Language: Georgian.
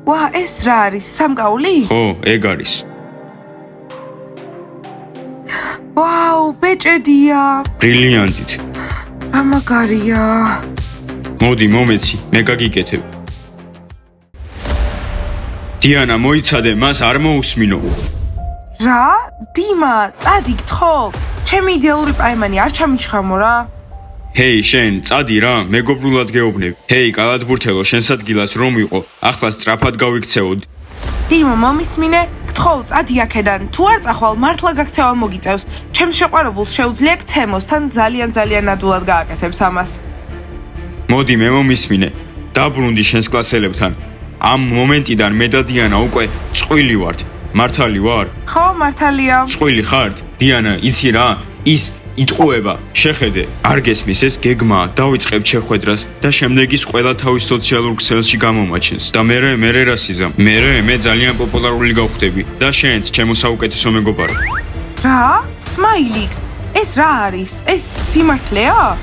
ვა, ეს რა არის? სამკაული? ხო, ეგ არის. ვაუ, ბეჭედია. ბრილიანტით. რა მაგარია. მოდი, მომეცი, მე გაგიკეთებ. დიანა, მოიცადე, მას არ მოусმინო. რა? დიმა, წადი გთხოვ. ჩემი იდეალური პაემანი არ ჩამიჩხამო რა. ჰეი, შენ, წადი რა, მეგობრულად გეუბნები. ჰეი, კალათბურთელო, შენს ადგილას რომ ვიყო, ახლა სწრაფად გავიქცეოდ. დიმა, მომისმინე, გთხოვ, წადი აქედან. თუ არ წახვალ, მართლა გაქცევა მოგიწევს. ჩემს შეყვარებულს შეუძლია გცემოს, თან ძალიან ნადულად გააკეთებს ამას. მოდი, მე მომისმინე. დაბრუნდი შენს კლასელებთან. ამ მომენტიდან მე და დიანა უკვე წყვილი ვართ. მართალი ვარ? ხო, მართალია. წყვილი ხართ? დიანა, იცი რა? ის იტყუება, შეხედე, არ გესმის ეს გეგმაა, დავიწყებ შეხვედრას და შემდეგ ის ყველა თავის სოციალურ ქსელში გამომაჩენს. და მე რა სიზამ? მე ძალიან პოპულარული გავხდები და შენც, ჩემო საუკეთესო მეგობარო. რა? სმაილი. ეს რა არის? ეს სიმართლეა?